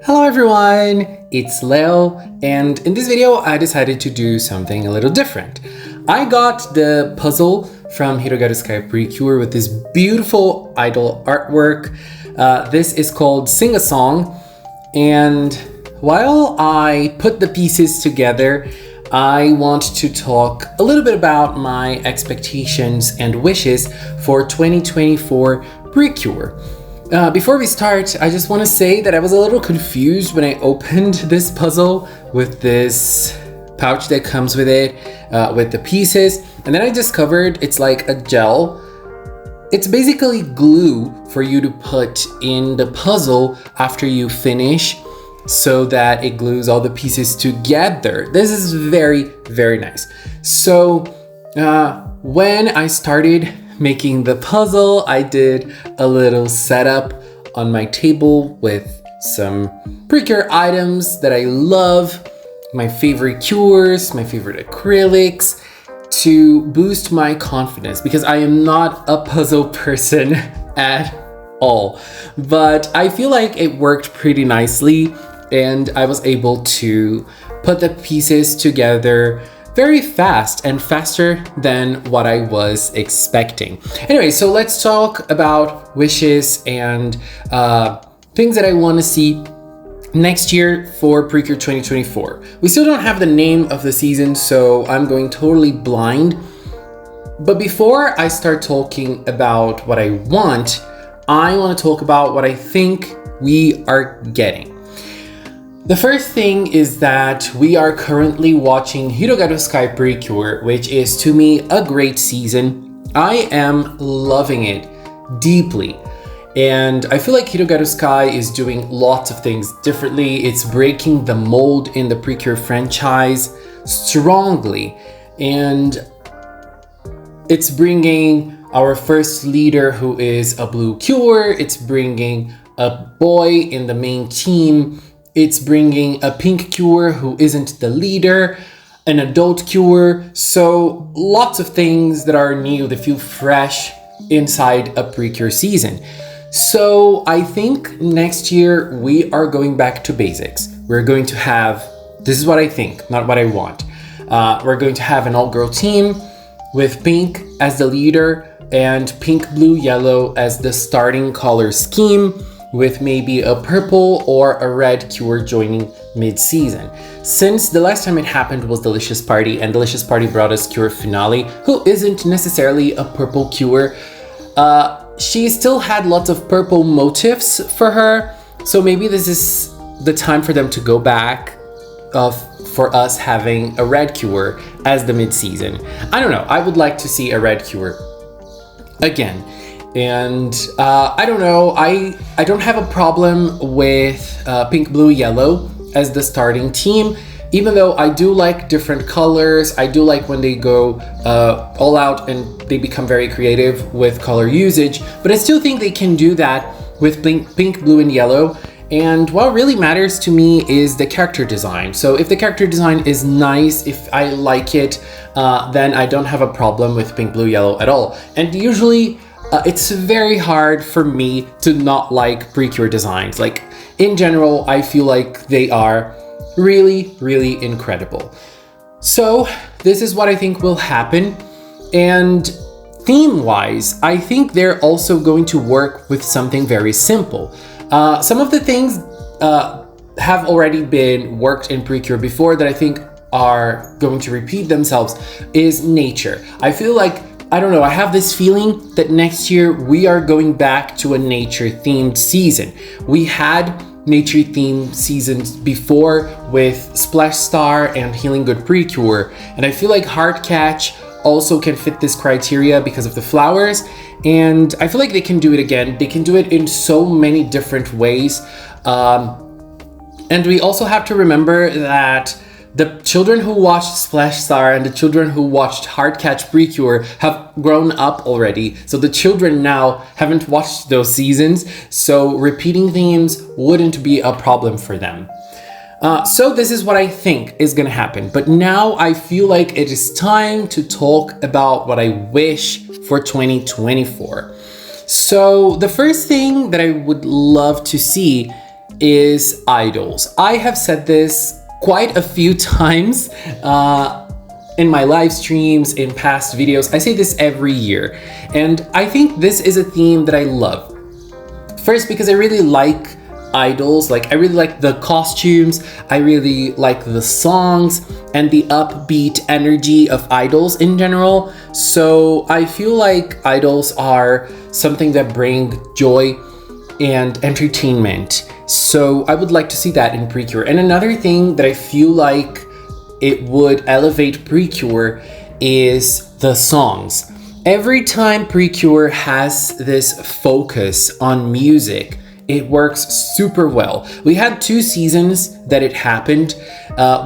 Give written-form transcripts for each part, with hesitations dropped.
Hello everyone, it's Leo, and in this video I decided to do something a little different. I got the puzzle from Hirogaru Sky Precure with this beautiful idol artwork. This is called Sing a Song, and while I put the pieces together, I want to talk a little bit about my expectations and wishes for 2024 Precure. Before we start, I just want to say that I was a little confused when I opened this puzzle with this pouch that comes with it, with the pieces, and then I discovered it's like a gel. It's basically glue for you to put in the puzzle after you finish so that it glues all the pieces together. This is very, very nice. So when I started making the puzzle, I did a little setup on my table with some Precure items that I love, my favorite cures, my favorite acrylics, to boost my confidence because I am not a puzzle person at all. But I feel like it worked pretty nicely and I was able to put the pieces together very fast and faster than what I was expecting. Anyway, so let's talk about wishes and things that I want to see next year for Precure 2024. We still don't have the name of the season, so I'm going totally blind. But before I start talking about what I want to talk about what I think we are getting. The first thing is that we are currently watching Hirogaru Sky Precure, which is to me a great season. I am loving it deeply. And I feel like Hirogaru Sky is doing lots of things differently. It's breaking the mold in the Precure franchise strongly. And it's bringing our first leader who is a blue cure. It's bringing a boy in the main team. It's bringing a pink cure who isn't the leader, an adult cure. So lots of things that are new, that feel fresh inside a Precure season. So I think next year we are going back to basics. We're going to have, this is what I think, not what I want. We're going to have an all-girl team with pink as the leader and pink, blue, yellow as the starting color scheme, with maybe a purple or a red cure joining mid-season. Since the last time it happened was Delicious Party, and Delicious Party brought us Cure Finale, who isn't necessarily a purple cure. She still had lots of purple motifs for her, so maybe this is the time for them to go back for us having a red cure as the mid-season. I don't know, I would like to see a red cure again. And I don't know, I don't have a problem with pink, blue, yellow as the starting team, even though I do like different colors. I do like when they go all out and they become very creative with color usage, but I still think they can do that with pink, blue, and yellow. And what really matters to me is the character design. So if the character design is nice, if I like it, then I don't have a problem with pink, blue, yellow at all. And usually, it's very hard for me to not like Precure designs. Like, in general, I feel like they are really, really incredible. So this is what I think will happen. And theme-wise, I think they're also going to work with something very simple. Some of the things have already been worked in Precure before that I think are going to repeat themselves is nature. I feel like, I don't know, I have this feeling that next year we are going back to a nature-themed season. We had nature-themed seasons before with Splash Star and Healing Good Precure, and I feel like Heart Catch also can fit this criteria because of the flowers, and I feel like they can do it again. They can do it in so many different ways, and we also have to remember that the children who watched Splash Star and the children who watched Heart Catch Precure have grown up already. So the children now haven't watched those seasons, so repeating themes wouldn't be a problem for them. So this is what I think is gonna happen. But now I feel like it is time to talk about what I wish for 2024. So the first thing that I would love to see is idols. I have said this quite a few times in my live streams, in past videos. I say this every year, and I think this is a theme that I love. First, because I really like idols, like I really like the costumes, I really like the songs and the upbeat energy of idols in general. So I feel like idols are something that bring joy and entertainment. So I would like to see that in Precure. And another thing that I feel like it would elevate Precure is the songs. Every time Precure has this focus on music, it works super well. We had 2 seasons that it happened,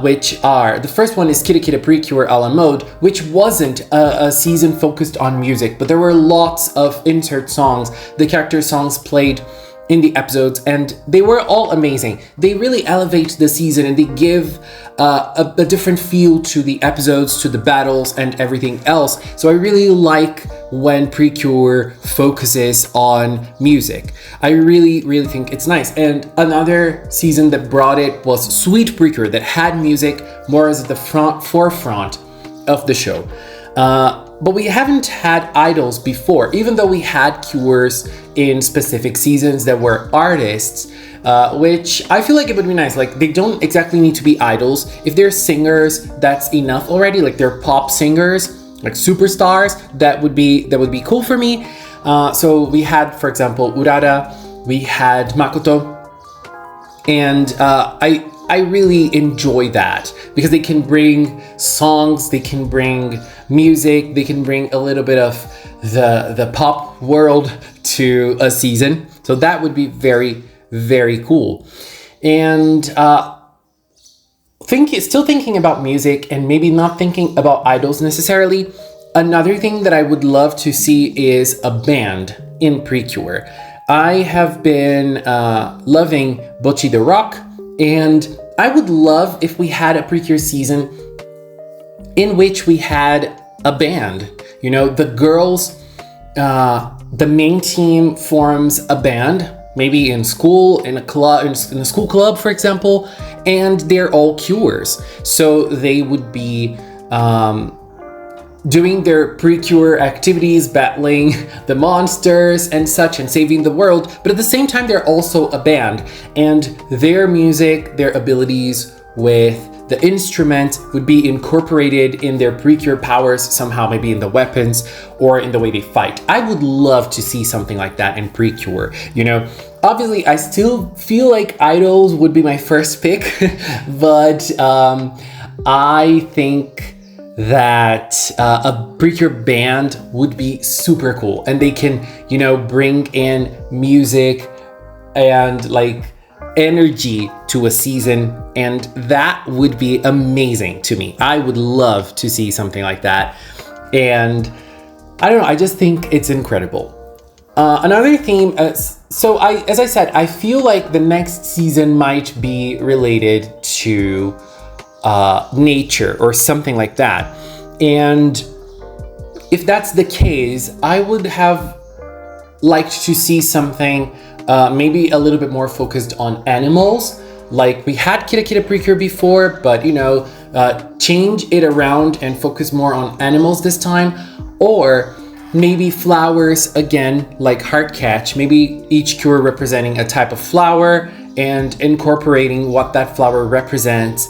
which are, the first one is Kira Kira Precure a la mode, which wasn't a season focused on music, but there were lots of insert songs, the character songs played in the episodes, and they were all amazing. They really elevate the season and they give a different feel to the episodes, to the battles and everything else. So I really like when Precure focuses on music. I really think it's nice. And another season that brought it was Sweet Precure, that had music more as the forefront of the show. But we haven't had idols before, even though we had cures in specific seasons that were artists, which I feel like it would be nice. Like, they don't exactly need to be idols. If they're singers, that's enough already. Like, they're pop singers, like superstars, that would be cool for me. So we had, for example, Urara, we had Makoto, and I really enjoy that because they can bring songs, they can bring music, they can bring a little bit of the pop world to a season. So that would be very cool. And still thinking about music and maybe not thinking about idols necessarily, another thing that I would love to see is a band in Precure. I have been loving Bocchi the Rock, and I would love if we had a Precure season in which we had a band. You know, the girls, the main team forms a band, maybe in school, in a club, in a school club, for example, and they're all cures. So they would be doing their Precure activities, battling the monsters and such, and saving the world. But at the same time, they're also a band, and their music, their abilities with the instrument would be incorporated in their Precure powers somehow, maybe in the weapons or in the way they fight. I would love to see something like that in Precure. You know, obviously I still feel like idols would be my first pick, but I think that a Precure band would be super cool, and they can, you know, bring in music and like energy to a season, and that would be amazing to me. I would love to see something like that, and I don't know, I just think it's incredible. Another theme, as I said, I feel like the next season might be related to nature or something like that, and if that's the case, I would have liked to see something maybe a little bit more focused on animals. Like we had Kira Kira Precure before, but you know, change it around and focus more on animals this time, or maybe flowers again, like Heartcatch, maybe each cure representing a type of flower and incorporating what that flower represents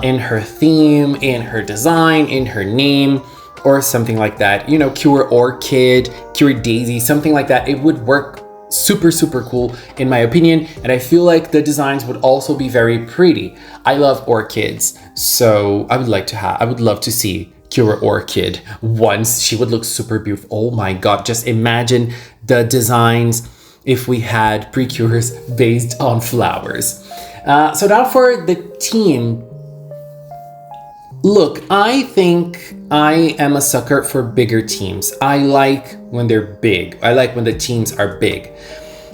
in her theme, in her design, in her name, or something like that. You know, Cure Orchid, Cure Daisy, something like that. It would work super cool in my opinion, and I feel like the designs would also be very pretty. I love orchids, so I would love to see Cure Orchid once. She would look super beautiful. Oh my god, just imagine the designs if we had Precures based on flowers. So now for the team. Look, I think I am a sucker for bigger teams. I like when they're big. I like when the teams are big.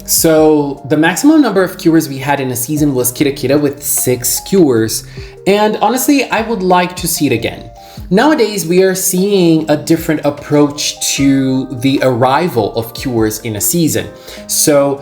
So the maximum number of cures we had in a season was Kira Kira with 6 cures. And honestly, I would like to see it again. Nowadays, we are seeing a different approach to the arrival of cures in a season. So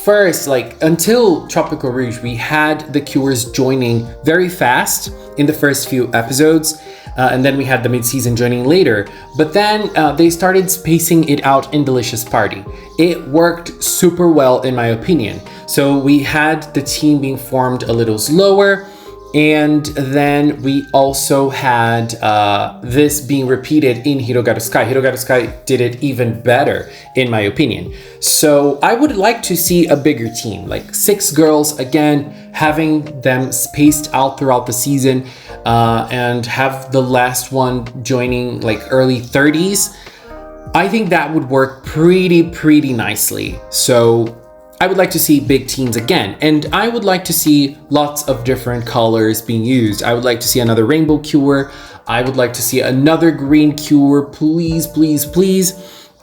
first, like until Tropical Rouge, we had the cures joining very fast in the first few episodes. And then we had the mid-season joining later. But then they started spacing it out in Delicious Party. It worked super well in my opinion. So we had the team being formed a little slower. And then we also had this being repeated in Hirogaru Sky. Hirogaru Sky did it even better, in my opinion. So I would like to see a bigger team, like 6 girls, again, having them spaced out throughout the season, and have the last one joining like early 30s. I think that would work pretty nicely. So I would like to see big teams again, and I would like to see lots of different colors being used. I would like to see another rainbow cure. I would like to see another green cure, please.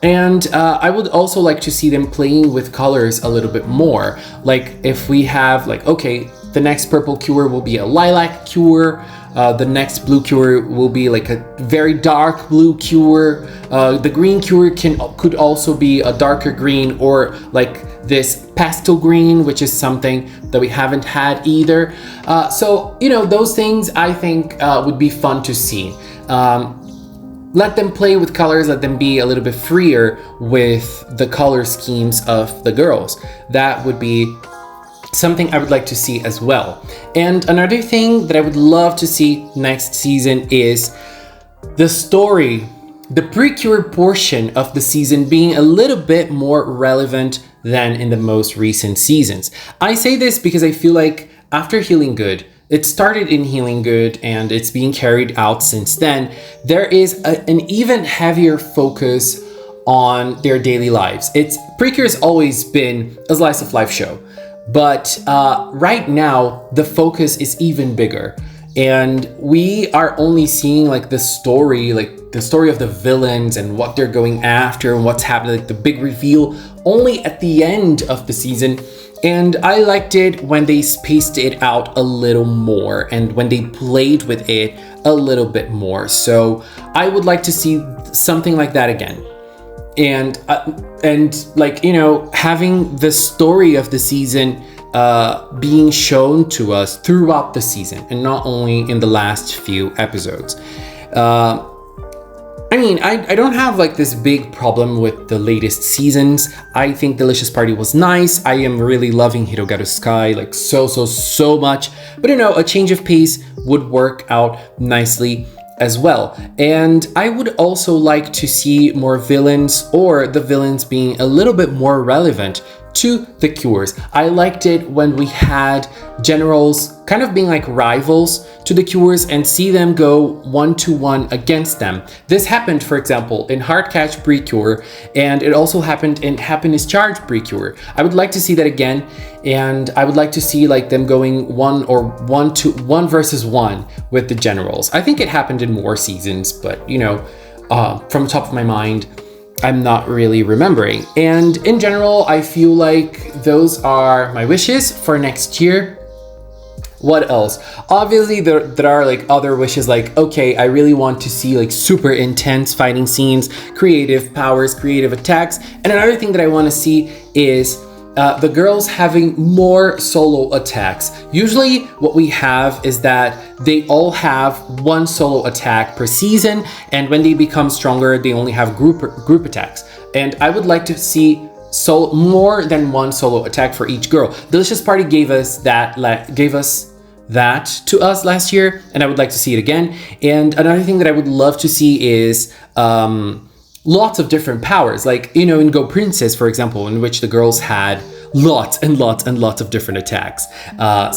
And I would also like to see them playing with colors a little bit more. Like if we have like, okay, the next purple cure will be a lilac cure. The next blue cure will be like a very dark blue cure. The green cure could also be a darker green, or like this pastel green, which is something that we haven't had either. So, you know, those things I think would be fun to see. Let them play with colors, let them be a little bit freer with the color schemes of the girls. That would be something I would like to see as well. And another thing that I would love to see next season is the story, the Precure portion of the season being a little bit more relevant than in the most recent seasons. I say this because I feel like after Healing Good, it started in Healing Good and it's being carried out since then, there is an even heavier focus on their daily lives. Precure has always been a slice of life show, but right now the focus is even bigger. And we are only seeing like the story of the villains and what they're going after and what's happening, like the big reveal only at the end of the season. And I liked it when they spaced it out a little more and when they played with it a little bit more. So I would like to see something like that again. And like, you know, having the story of the season being shown to us throughout the season and not only in the last few episodes. I mean, I don't have like this big problem with the latest seasons. I think Delicious Party was nice. I am really loving Hirogaru Sky like so much. But you know, a change of pace would work out nicely as well. And I would also like to see more villains, or the villains being a little bit more relevant to the cures. I liked it when we had generals kind of being like rivals to the cures and see them go 1-to-1 against them. This happened, for example, in Heart Catch Precure, and it also happened in Happiness Charge Precure. I would like to see that again, and I would like to see like them going 1 versus 1 with the generals. I think it happened in more seasons, but you know, from the top of my mind, I'm not really remembering. And in general, I feel like those are my wishes for next year. What else? Obviously, there are like other wishes, like, okay, I really want to see like super intense fighting scenes, creative powers, creative attacks. And another thing that I want to see is the girls having more solo attacks. Usually what we have is that they all have one solo attack per season, and when they become stronger, they only have group attacks. And I would like to see more than one solo attack for each girl. Delicious Party gave us that to us last year, and I would like to see it again. And another thing that I would love to see is lots of different powers, like, you know, in Go Princess, for example, in which the girls had lots of different attacks.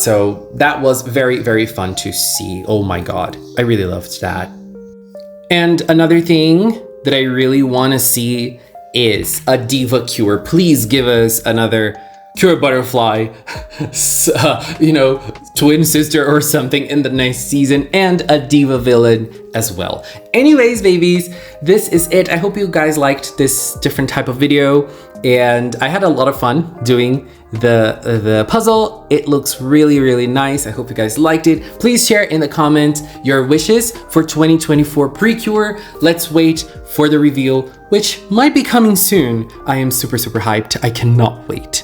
So that was very fun to see. Oh my god, I really loved that. And another thing that I really want to see is a diva cure. Please give us another Pure Butterfly, twin sister or something in the next season, and a diva villain as well. Anyways, babies, this is it. I hope you guys liked this different type of video, and I had a lot of fun doing the puzzle. It looks really, really nice. I hope you guys liked it. Please share in the comments your wishes for 2024 Precure. Let's wait for the reveal, which might be coming soon. I am super, super hyped. I cannot wait.